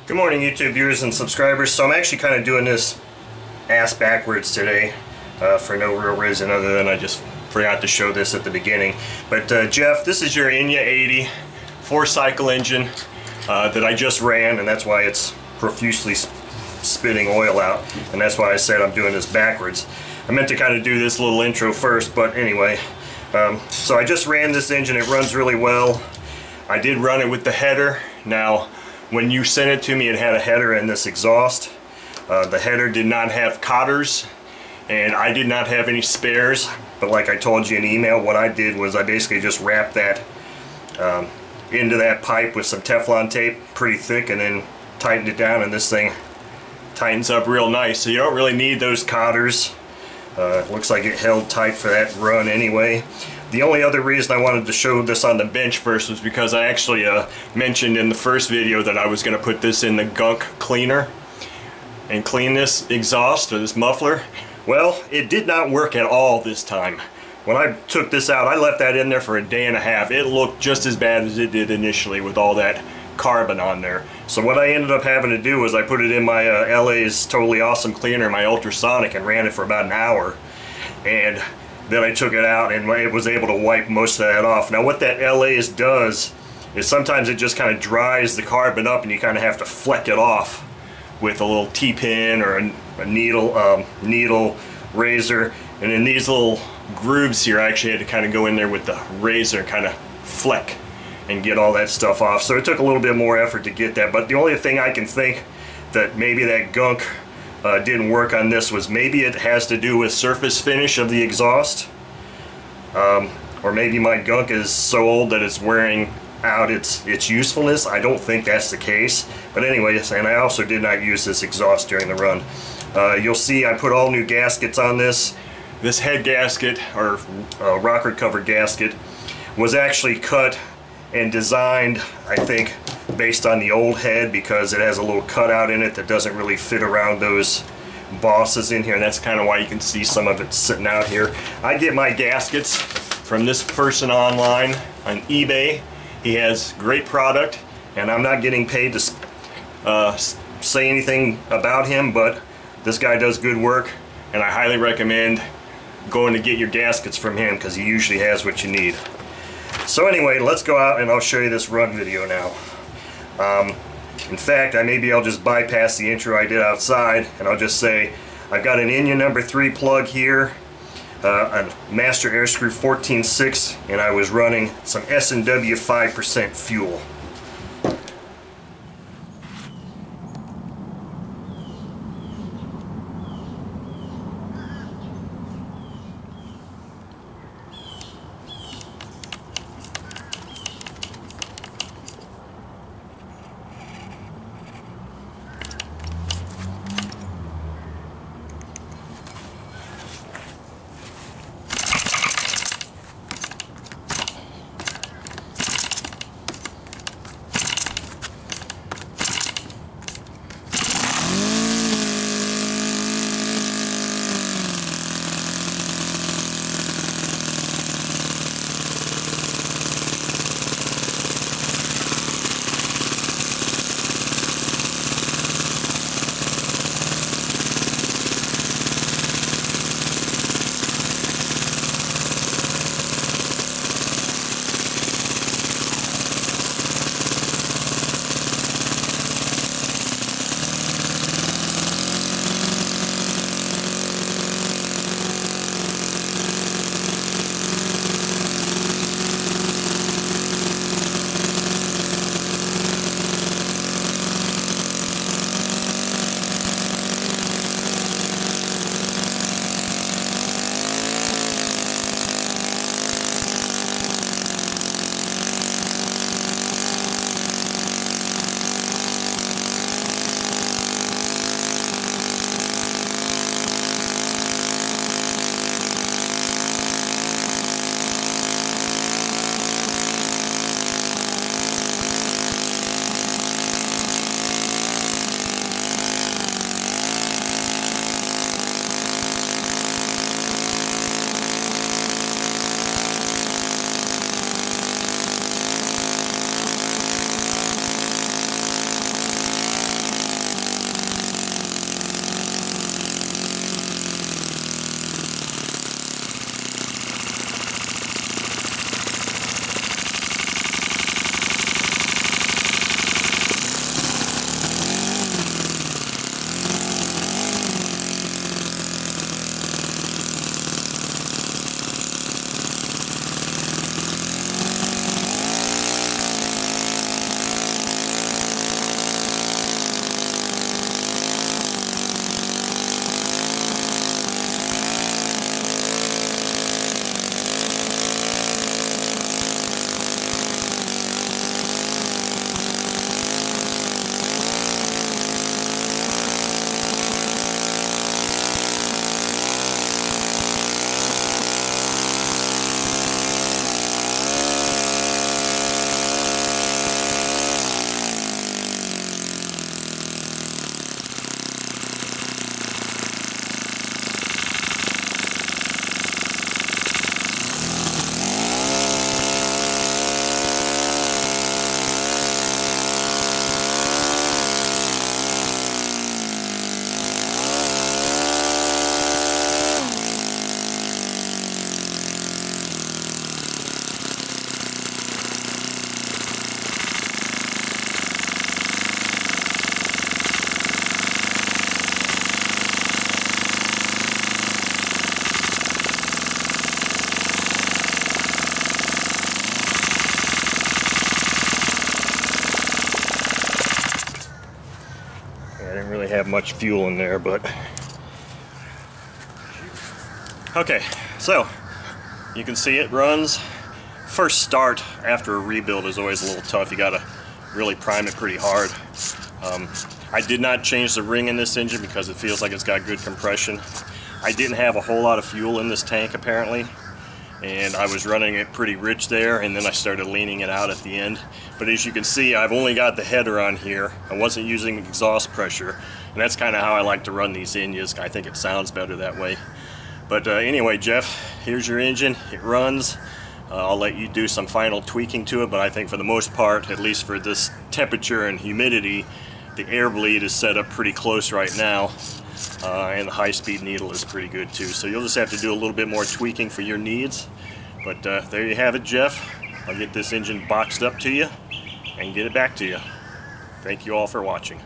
Good morning, YouTube viewers and subscribers. So I'm actually kind of doing this ass backwards today for no real reason other than I just forgot to show this at the beginning. But Jeff, this is your Enya 80 4-cycle engine that I just ran, and that's why it's profusely spitting oil out, and that's why I said I'm doing this backwards. I meant to kind of do this little intro first, but anyway. So I just ran this engine. It runs really well. I did run it with the header. Now, when you sent it to me, it had a header and this exhaust. The header did not have cotters, and I did not have any spares. But like I told you in email, what I did was I basically just wrapped that into that pipe with some Teflon tape, pretty thick, and then tightened it down, and this thing tightens up real nice. So you don't really need those cotters. It looks like it held tight for that run anyway. The only other reason I wanted to show this on the bench first was because I actually mentioned in the first video that I was going to put this in the gunk cleaner and clean this exhaust or this muffler. Well, it did not work at all this time. When I took this out, I left that in there for a day and a half. It looked just as bad as it did initially with all that carbon on there. So what I ended up having to do was I put it in my LA's Totally Awesome Cleaner, my ultrasonic, and ran it for about an hour. And then I took it out and I was able to wipe most of that off. Now what that LA's does is sometimes it just kind of dries the carbon up, and you kind of have to fleck it off with a little T-pin or a needle razor. And in these little grooves here, I actually had to kind of go in there with the razor and kind of fleck and get all that stuff off. So it took a little bit more effort to get that. But the only thing I can think that maybe that gunk didn't work on this was maybe it has to do with surface finish of the exhaust, or maybe my gunk is so old that it's wearing out its usefulness. I don't think that's the case, but anyways, and I also did not use this exhaust during the run. You'll see I put all new gaskets on this. This head gasket, or rocker cover gasket, was actually cut and designed, I think, based on the old head, because it has a little cutout in it that doesn't really fit around those bosses in here, and that's kind of why you can see some of it sitting out here. I get my gaskets from this person online on eBay. He has great product, and I'm not getting paid to say anything about him, but this guy does good work, and I highly recommend going to get your gaskets from him because he usually has what you need. So anyway, let's go out and I'll show you this run video now. In fact, I'll just bypass the intro I did outside, and I'll just say I've got an Enya number 3 plug here, a Master Air Screw 14.6, and I was running some S&W 5% fuel. much fuel in there, but okay, so you can see it runs. First start after a rebuild is always a little tough. You gotta really prime it pretty hard. I did not change the ring in this engine because it feels like it's got good compression. I didn't have a whole lot of fuel in this tank apparently, and I was running it pretty rich there, and then I started leaning it out at the end. But as you can see, I've only got the header on here. I wasn't using exhaust pressure, and that's kind of how I like to run these Enyas. I think it sounds better that way. But anyway, Jeff, here's your engine. It runs. I'll let you do some final tweaking to it, but I think for the most part, at least for this temperature and humidity, the air bleed is set up pretty close right now. And the high-speed needle is pretty good too. So you'll just have to do a little bit more tweaking for your needs. But there you have it, Jeff. I'll get this engine boxed up to you and get it back to you. Thank you all for watching.